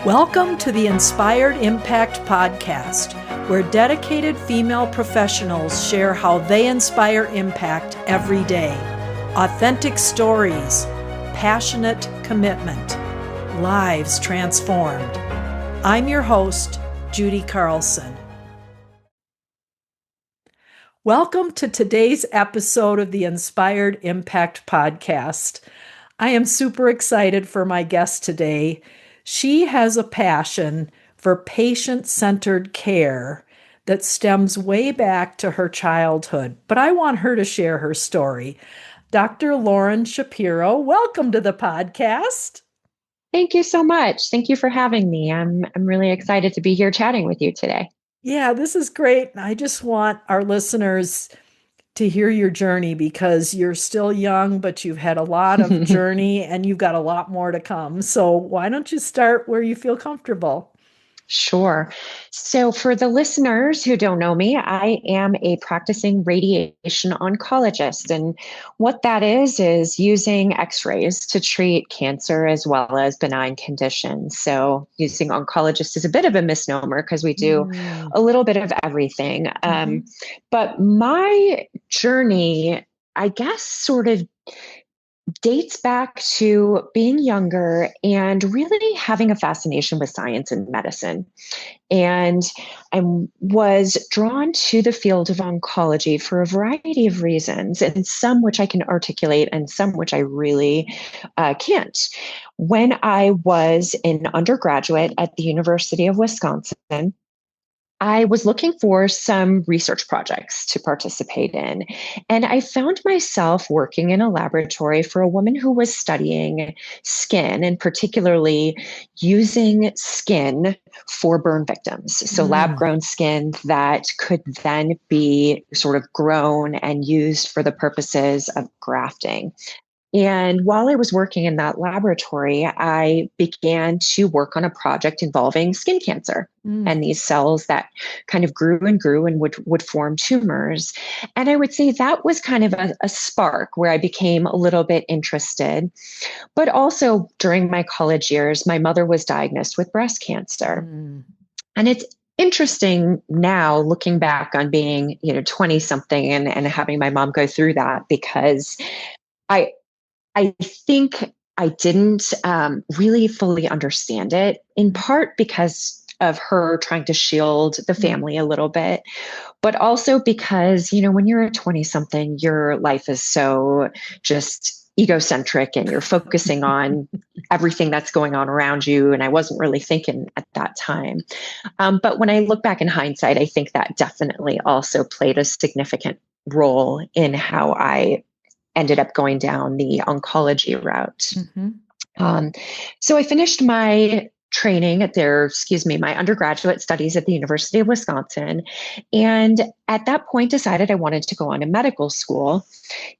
Welcome to the Inspired Impact Podcast, where dedicated female professionals share how they inspire impact every day. Authentic stories, passionate commitment, lives transformed. I'm your host, Judy Carlson. Welcome to today's episode of the Inspired Impact Podcast. I am super excited for my guest today. She has a passion for patient-centered care that stems way back to her childhood, but I want her to share her story. Dr. Lauren Shapiro, welcome to the podcast. Thank you so much. Thank you for having me. I'm really excited to be here chatting with you today. Yeah, this is great. I just want our listeners to hear your journey because you're still young, but you've had a lot of journey and you've got a lot more to come. So why don't you start where you feel comfortable? Sure. So for the listeners who don't know me, I am a practicing radiation oncologist. And what that is using x-rays to treat cancer as well as benign conditions. So using oncologist is a bit of a misnomer because we do a little bit of everything. But my journey, I guess, sort of dates back to being younger and really having a fascination with science and medicine. And I was drawn to the field of oncology for a variety of reasons, and some which I can articulate and some which I really can't. When I was an undergraduate at the University of Wisconsin, I was looking for some research projects to participate in, and I found myself working in a laboratory for a woman who was studying skin, and particularly using skin for burn victims. So lab-grown skin that could then be sort of grown and used for the purposes of grafting. And while I was working in that laboratory, I began to work on a project involving skin cancer and these cells that kind of grew and would form tumors. And I would say that was kind of a spark where I became a little bit interested. But also during my college years, my mother was diagnosed with breast cancer. And it's interesting now looking back on being, 20 something and having my mom go through that, because I think I didn't really fully understand it, in part because of her trying to shield the family a little bit, but also because, when you're a 20-something, your life is so just egocentric and you're focusing on everything that's going on around you. And I wasn't really thinking at that time. But when I look back in hindsight, I think that definitely also played a significant role in how I ended up going down the oncology route. So I finished my training at my undergraduate studies at the University of Wisconsin. And at that point decided I wanted to go on to medical school.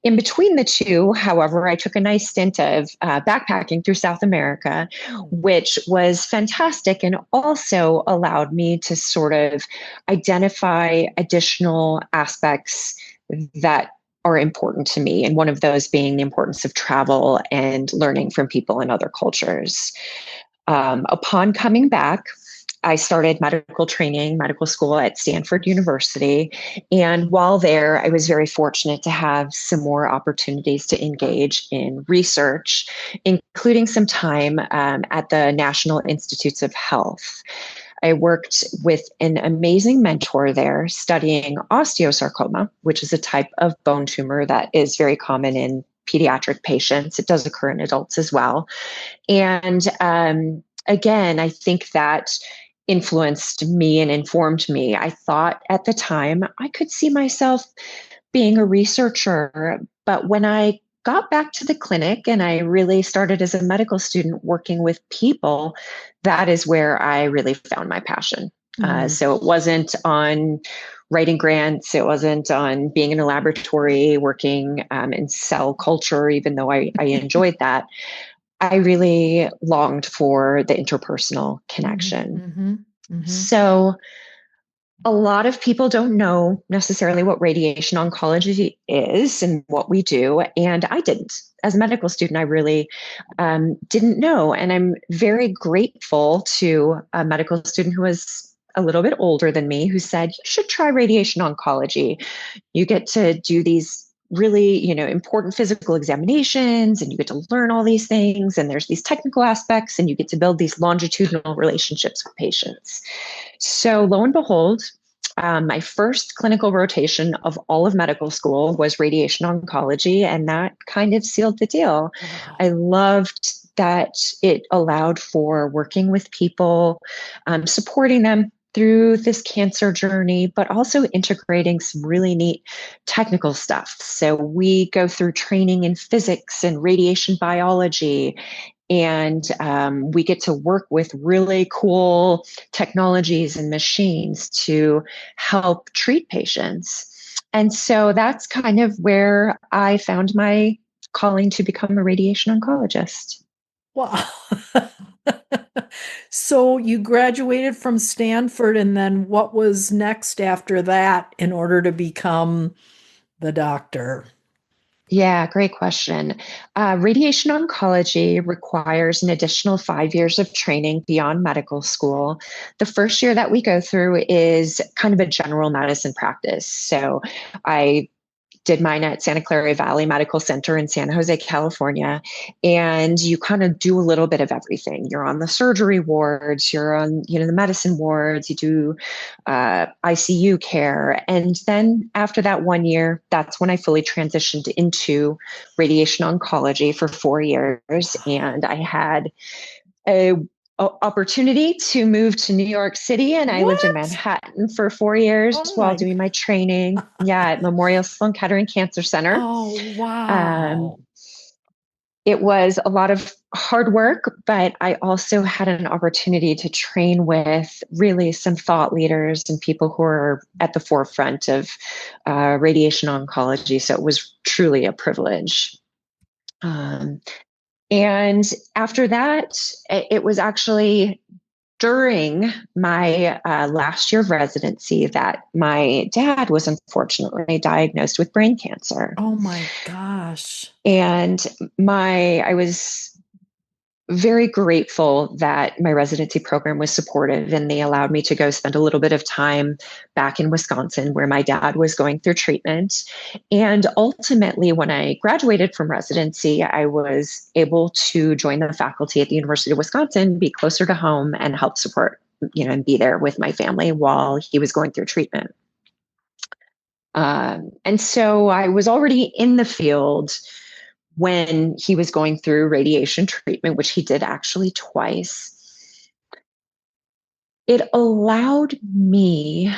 In between the two, however, I took a nice stint of backpacking through South America, which was fantastic and also allowed me to sort of identify additional aspects that are important to me. And one of those being the importance of travel and learning from people in other cultures. Upon coming back, I started medical school at Stanford University. And while there, I was very fortunate to have some more opportunities to engage in research, including some time at the National Institutes of Health. I worked with an amazing mentor there studying osteosarcoma, which is a type of bone tumor that is very common in pediatric patients. It does occur in adults as well. And again, I think that influenced me and informed me. I thought at the time I could see myself being a researcher, but when I got back to the clinic and I really started as a medical student working with people, that is where I really found my passion. So it wasn't on writing grants. It wasn't on being in a laboratory working in cell culture, even though I enjoyed that. I really longed for the interpersonal connection. So A lot of people don't know necessarily what radiation oncology is and what we do. And I didn't. As a medical student, I really didn't know. And I'm very grateful to a medical student who was a little bit older than me who said, you should try radiation oncology. You get to do these really, important physical examinations and you get to learn all these things. And there's these technical aspects and you get to build these longitudinal relationships with patients. So lo and behold, my first clinical rotation of all of medical school was radiation oncology, and that kind of sealed the deal. Wow. I loved that it allowed for working with people, supporting them through this cancer journey, but also integrating some really neat technical stuff. So we go through training in physics and radiation biology, and we get to work with really cool technologies and machines to help treat patients. And so that's kind of where I found my calling to become a radiation oncologist. Wow. So you graduated from Stanford, and then what was next after that in order to become the doctor? Yeah, great question. Radiation oncology requires an additional 5 years of training beyond medical school. The first year that we go through is kind of a general medicine practice. So I did mine at Santa Clara Valley Medical Center in San Jose, California. And you kind of do a little bit of everything. You're on the surgery wards, you're on, the medicine wards, you do ICU care. And then after that 1 year, that's when I fully transitioned into radiation oncology for 4 years. And I had a opportunity to move to New York City, and I lived in What? Manhattan for 4 years Oh while my. doing my training. Yeah, at Memorial Sloan-Kettering Cancer Center. Oh, Um, wow. it was a lot of hard work, but I also had an opportunity to train with really some thought leaders and people who are at the forefront of radiation oncology. So it was truly a privilege. Um, and after that, it was actually during my last year of residency that my dad was unfortunately diagnosed with brain cancer. Oh my gosh. And I was very grateful that my residency program was supportive and they allowed me to go spend a little bit of time back in Wisconsin where my dad was going through treatment. And ultimately, when I graduated from residency, I was able to join the faculty at the University of Wisconsin, be closer to home and help support, and be there with my family while he was going through treatment. And so I was already in the field when he was going through radiation treatment, which he did actually twice. It allowed me,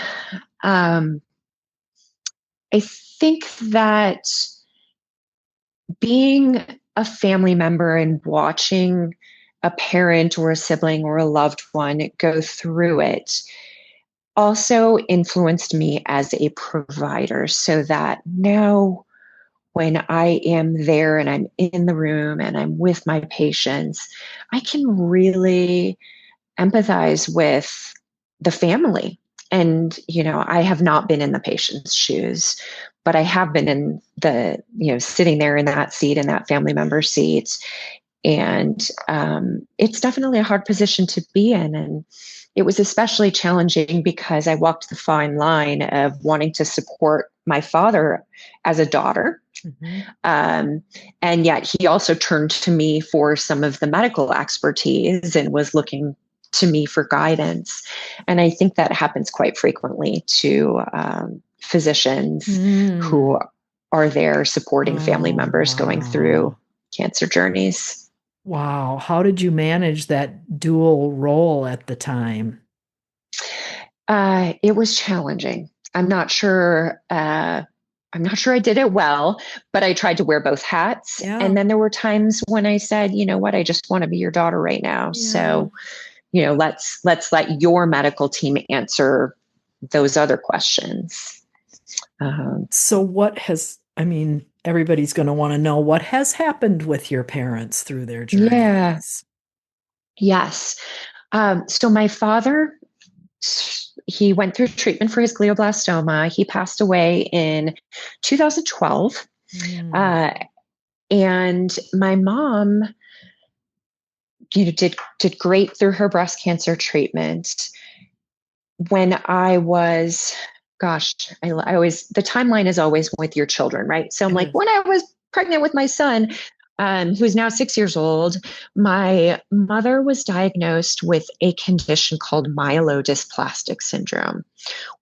um, I think that being a family member and watching a parent or a sibling or a loved one go through it also influenced me as a provider so that now when I am there and I'm in the room and I'm with my patients, I can really empathize with the family. And, I have not been in the patient's shoes, but I have been in sitting there in that seat, in that family member seat. And it's definitely a hard position to be in. And it was especially challenging because I walked the fine line of wanting to support my father as a daughter. Mhm. Um, and yet he also turned to me for some of the medical expertise and was looking to me for guidance. And I think that happens quite frequently to physicians who Mm. are there supporting family Oh, members going through wow. cancer journeys. Wow. How did you manage that dual role at the time? It was challenging. I'm not sure. I'm not sure I did it well, but I tried to wear both hats. Yeah. And then there were times when I said, you know what, I just want to be your daughter right now. Yeah. So, let's let your medical team answer those other questions. Um, So I mean, everybody's going to want to know what has happened with your parents through their yeah. journeys. Yes. So my father he went through treatment for his glioblastoma. He passed away in 2012. Mm. And my mom, did great through her breast cancer treatment. When I was, gosh, I always, the timeline is always with your children, right? So I'm It like, is. when I was pregnant with my son, who's now 6 years old, my mother was diagnosed with a condition called myelodysplastic syndrome,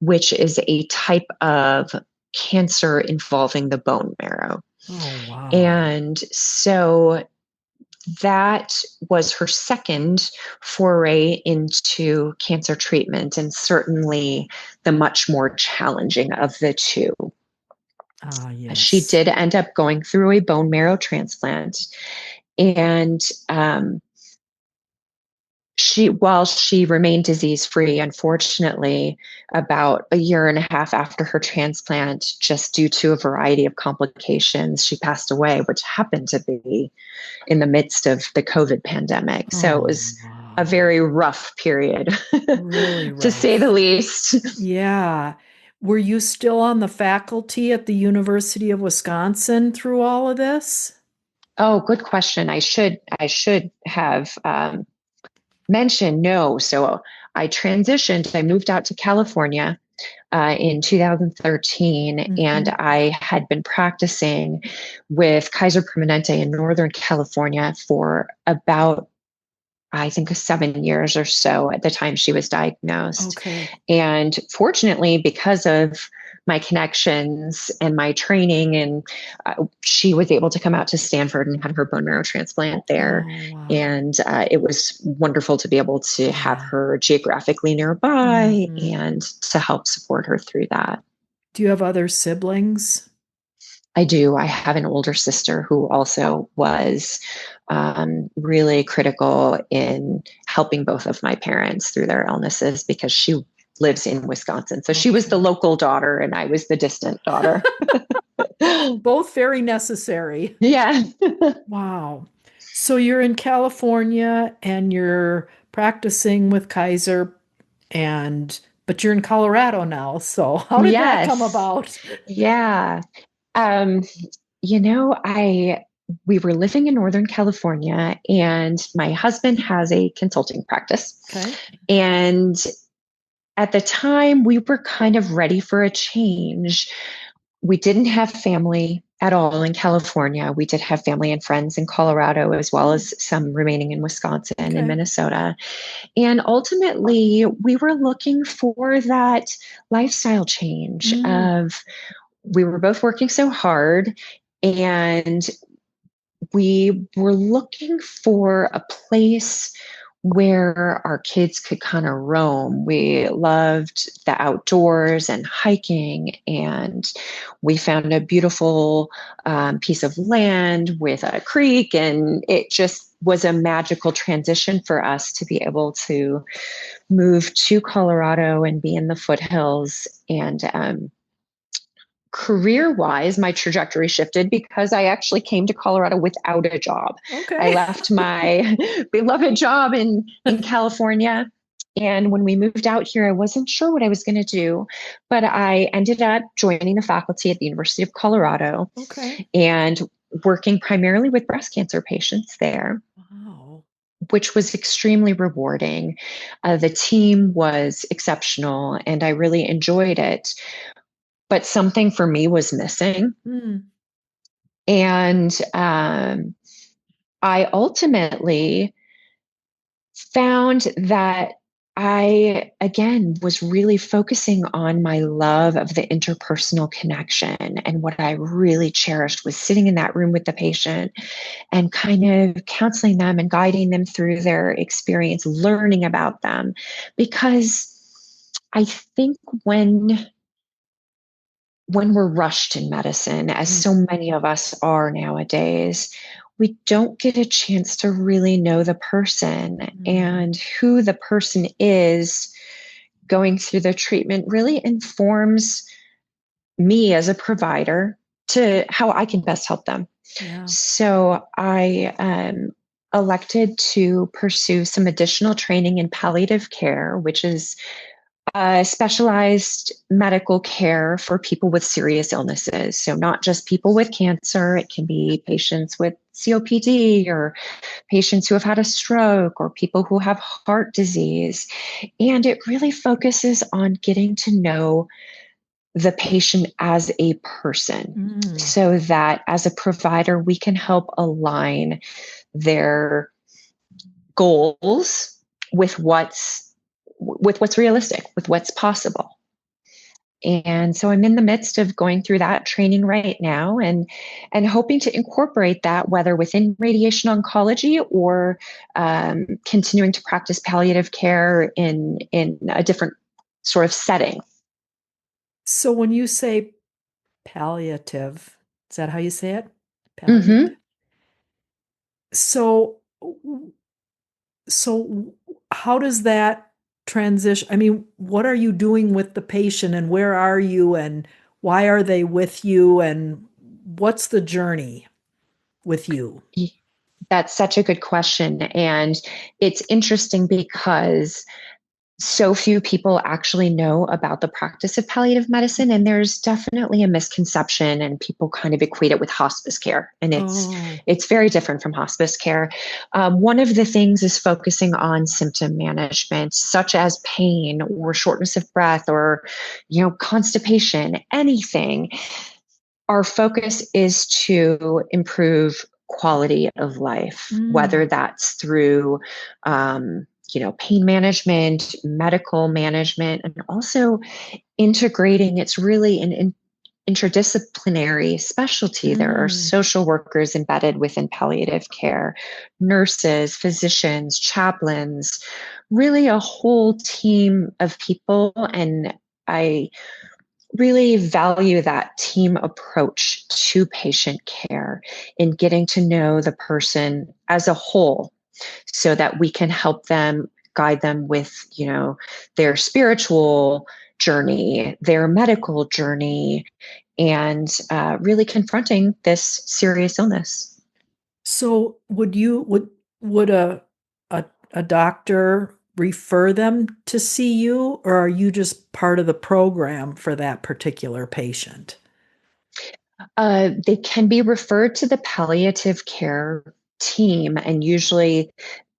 which is a type of cancer involving the bone marrow. Oh, wow. And so that was her second foray into cancer treatment, and certainly the much more challenging of the two. Ah, She yes. did end up going through a bone marrow transplant, and while she remained disease free, unfortunately, about a year and a half after her transplant, just due to a variety of complications, she passed away, which happened to be in the midst of the COVID pandemic. So it Oh, was a wow. very rough period, Really to say the rough. least. Yeah. Were you still on the faculty at the University of Wisconsin through all of this? Oh, good question. I should have mentioned no. So I transitioned. I moved out to California in 2013, and Hmm. I had been practicing with Kaiser Permanente in Northern California for about, I think, 7 years or so at the time she was diagnosed. Okay. And fortunately, because of my connections and my training, and she was able to come out to Stanford and have her bone marrow transplant there. Oh, wow. And it was wonderful to be able to have Yeah. her geographically nearby Hmm. and to help support her through that. Do you have other siblings? I do. I have an older sister who also was really critical in helping both of my parents through their illnesses, because she lives in Wisconsin. So she was the Okay. local daughter and I was the distant daughter. Both very necessary. Yeah. Wow. So you're in California and you're practicing with Kaiser and but you're in Colorado now. So how did that come Yes. about? Yeah. Um, I we were living in Northern California, and my husband has a consulting practice. Okay. And at the time, we were kind of ready for a change. We didn't have family at all in California. We did have family and friends in Colorado, as well Oh, as some remaining in Wisconsin and okay. Minnesota. And ultimately, we were looking for that lifestyle change Mm, of, we were both working so hard, and we were looking for a place where our kids could kind of roam. We loved the outdoors and hiking, and we found a beautiful piece of land with a creek, and it just was a magical transition for us to be able to move to Colorado and be in the foothills. And career wise, my trajectory shifted because I actually came to Colorado without a job. I okay. left my beloved job in California. And when we moved out here, I wasn't sure what I was going to do, but I ended up joining the faculty at the University of Colorado Okay. and working primarily with breast cancer patients there, Wow. which was extremely rewarding. The team was exceptional and I really enjoyed it. But something for me was missing. Mm, And I ultimately found that I, again, was really focusing on my love of the interpersonal connection. And what I really cherished was sitting in that room with the patient and kind of counseling them and guiding them through their experience, learning about them. Because I think when we're rushed in medicine, as mm, so many of us are nowadays, we don't get a chance to really know the person, mm. and who the person is going through the treatment really informs me as a provider to how I can best help them. Yeah. So I elected to pursue some additional training in palliative care, which is Specialized medical care for people with serious illnesses. So not just people with cancer, it can be patients with COPD or patients who have had a stroke or people who have heart disease. And it really focuses on getting to know the patient as a person Mm. so that as a provider, we can help align their goals with what's realistic, with what's possible. And so I'm in the midst of going through that training right now and hoping to incorporate that whether within radiation oncology or continuing to practice palliative care in a different sort of setting. So when you say palliative, is that how you say it? Mm-hmm. Palliative. So, so how does that transition? I mean, what are you doing with the patient and where are you and why are they with you and what's the journey with you? That's such a good question. And it's interesting because so few people actually know about the practice of palliative medicine. And there's definitely a misconception and people kind of equate it with hospice care. And Oh, it's very different from hospice care. One of the things is focusing on symptom management, such as pain or shortness of breath or, constipation, anything. Our focus is to improve quality of life, mm, whether that's through, pain management, medical management, and also integrating. It's really an interdisciplinary specialty. There are mm. social workers embedded within palliative care, nurses, physicians, chaplains, really a whole team of people. And I really value that team approach to patient care in getting to know the person as a whole so that we can help them guide them with their spiritual journey, their medical journey, and really confronting this serious illness. So would a doctor refer them to see you, or are you just part of the program for that particular patient? They can be referred to the palliative care team, and usually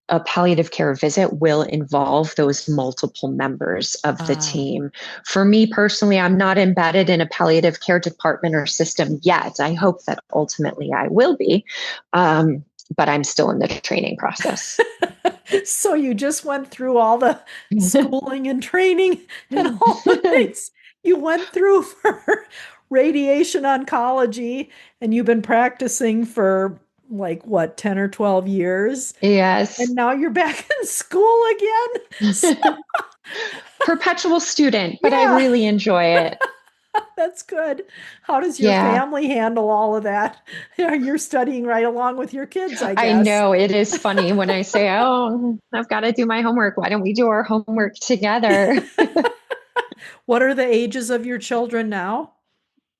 a palliative care visit will involve those multiple members of the Ah, team. For me personally, I'm not embedded in a palliative care department or system yet. I hope that ultimately I will be, but I'm still in the training process. so you just went through all the schooling and training and all the things you went through for radiation oncology, and you've been practicing for like what, 10 or 12 years, and Yes. now you're back in school again. So, Perpetual student, but I yeah. really enjoy it. That's good. How does your Yeah. family handle all of that? You're studying right along with your kids, I I guess. know it is funny when I say, "Oh, I've got to do my homework. Why don't we do our homework together?" What are the ages of your children now?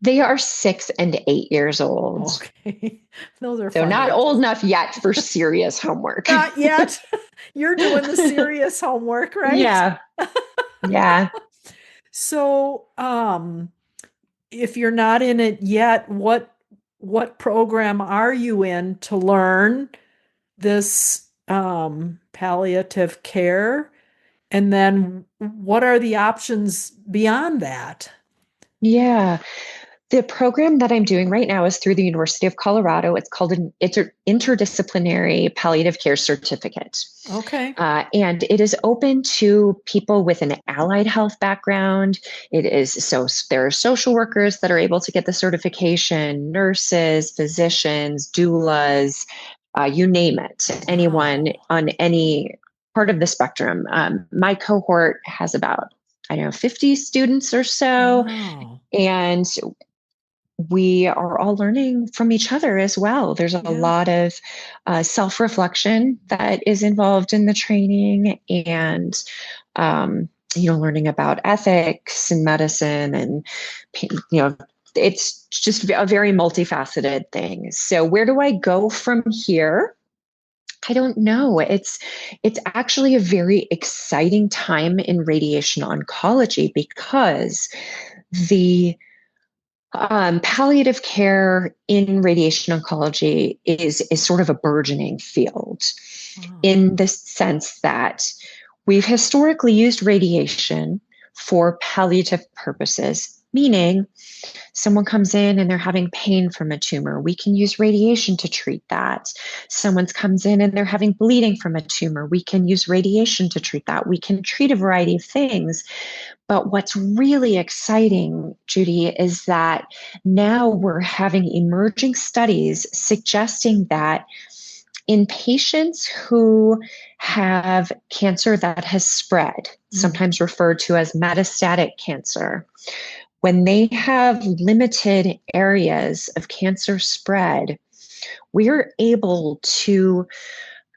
They are 6 and 8 years old. Okay. Those are So fun not old ages. enough yet for serious homework. Not yet. You're doing the serious homework, right? Yeah. Yeah. So, if you're not in it yet, what program are you in to learn this palliative care? And then what are the options beyond that? Yeah. The program that I'm doing right now is through the University of Colorado. It's called an interdisciplinary palliative care certificate. Okay. And it is open to people with an allied health background. It is so there are social workers that are able to get the certification, nurses, physicians, doulas, you name it, anyone Wow. on any part of the spectrum. My cohort has about, I don't know, 50 students or so. Wow. And we are all learning from each other as well. There's a Yeah. lot of self-reflection that is involved in the training, and learning about ethics and medicine, and it's just a very multifaceted thing. So where do I go from here? I don't know. It's actually a very exciting time in radiation oncology because the palliative care in radiation oncology is sort of a burgeoning field Wow. in the sense that we've historically used radiation for palliative purposes, meaning someone comes in and they're having pain from a tumor. We can use radiation to treat that. Someone comes in and they're having bleeding from a tumor. We can use radiation to treat that. We can treat a variety of things. But what's really exciting, Judy, is that now we're having emerging studies suggesting that in patients who have cancer that has spread, sometimes referred to as metastatic cancer, when they have limited areas of cancer spread, we're able to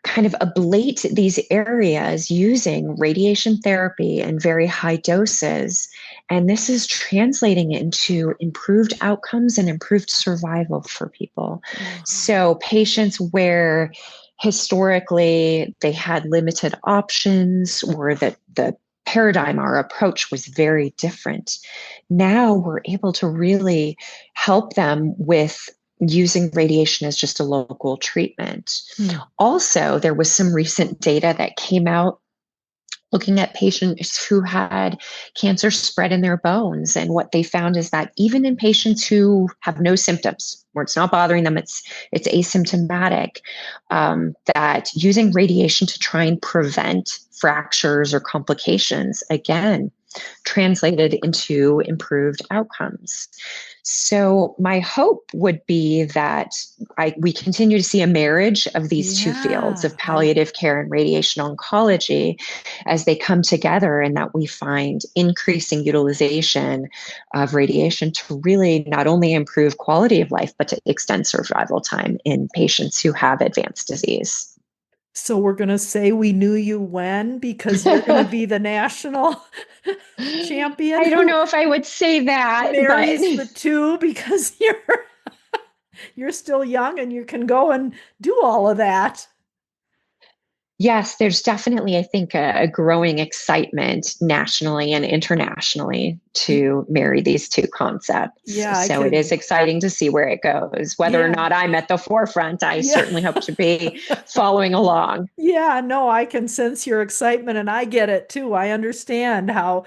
kind of ablate these areas using radiation therapy in very high doses. And this is translating into improved outcomes and improved survival for people. Wow. So, patients where historically they had limited options or that the paradigm, our approach was very different. Now we're able to really help them with using radiation as just a local treatment. Also, there was some recent data that came out looking at patients who had cancer spread in their bones. And what they found is that even in patients who have no symptoms, where it's not bothering them, it's asymptomatic, that using radiation to try and prevent fractures or complications, again, translated into improved outcomes. So my hope would be that we continue to see a marriage of these two fields Yeah. of palliative care and radiation oncology as they come together, and that we find increasing utilization of radiation to really not only improve quality of life, but to extend survival time in patients who have advanced disease. So we're going to say we knew you when because you're going to be the national champion I don't who know if I would say that, but marries the two because you're still young and you can go and do all of that. yes, there's definitely, I think, a growing excitement nationally and internationally to marry these two concepts. Yeah, I So it is could. exciting to see where it goes. Whether or Yeah. not I'm at the forefront, I Yeah. certainly hope to be following along. Yeah, no, I can sense your excitement and I get it too. I understand how.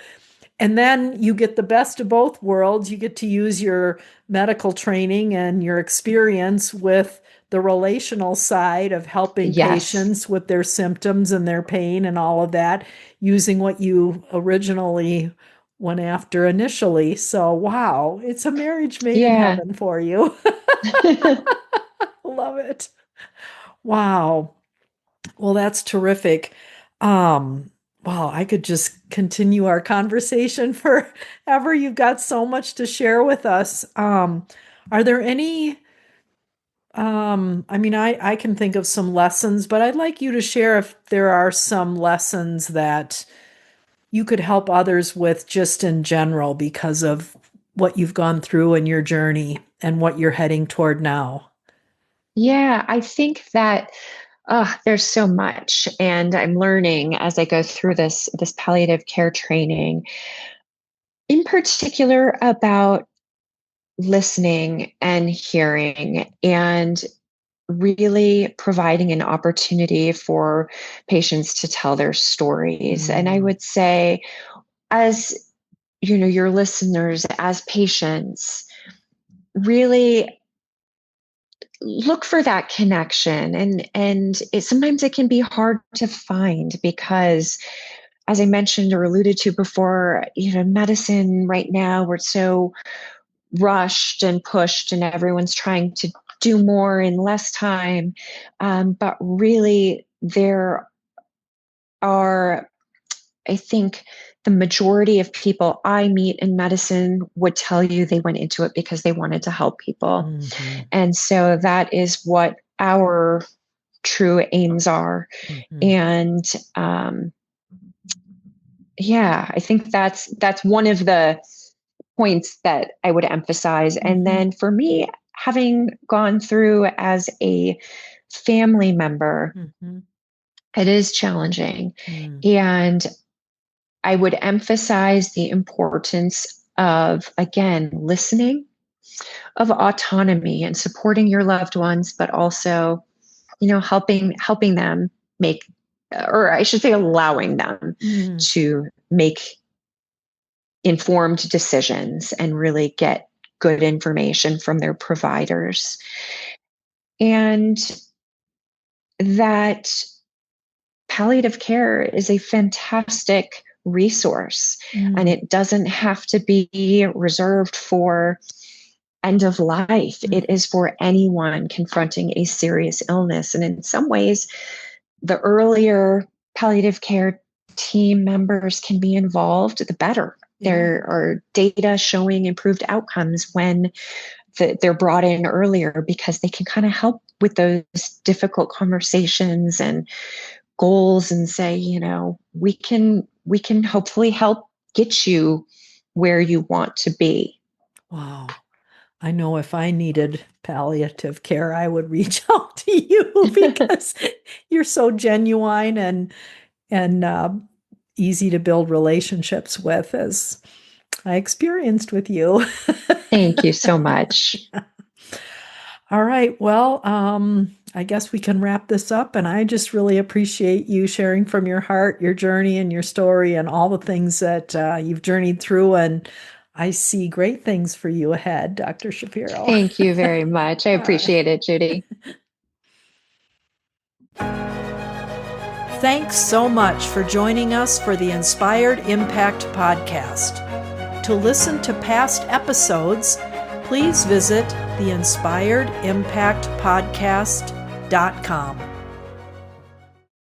And then you get the best of both worlds. You get to use your medical training and your experience with the relational side of helping Yes. patients with their symptoms and their pain and all of that, using what you originally went after initially. So, wow, it's a marriage made in Yeah. heaven for you. Love it. Wow. Well, that's terrific. Um, wow, I could just continue our conversation forever. You've got so much to share with us. Are there any, I mean, I can think of some lessons, but I'd like you to share if there are some lessons that you could help others with just in general because of what you've gone through in your journey and what you're heading toward now. Yeah, I think that there's so much, and I'm learning as I go through this palliative care training, in particular about listening and hearing and really providing an opportunity for patients to tell their stories. And I Mm, would say, as you know, your listeners, as patients, really look for that connection. And sometimes it can be hard to find because, as I mentioned or alluded to before, medicine right now, we're so rushed and pushed and everyone's trying to do more in less time. But really, there are, I think, the majority of people I meet in medicine would tell you they went into it because they wanted to help people. mhm, And so that is what our true aims are. mhm, And yeah, I think that's one of the points that I would emphasize. And mhm. then for me, having gone through as a family member, Mm-hmm. it is challenging. Mm. And I would emphasize the importance of, again, listening, of autonomy and supporting your loved ones, but also, helping them make, or I should say, allowing them Mm. to make informed decisions and really get good information from their providers. And that palliative care is a fantastic resource, and Mm. it doesn't have to be reserved for end of life. Mm. It is for anyone confronting a serious illness. And in some ways, the earlier palliative care team members can be involved, the better. Yeah. There are data showing improved outcomes when they're brought in earlier, because they can kind of help with those difficult conversations and goals and say, we can hopefully help get you where you want to be. Wow. I know if I needed palliative care, I would reach out to you because you're so genuine and easy to build relationships with, as I experienced with you. Thank you so much. All right. Well, I guess we can wrap this up. And I just really appreciate you sharing from your heart, your journey and your story and all the things that you've journeyed through. And I see great things for you ahead, Dr. Shapiro. Thank you very much. I All right. appreciate it, Judy. Thanks so much for joining us for the Inspired Impact podcast. To listen to past episodes, please visit theinspiredImpactPodcast.com.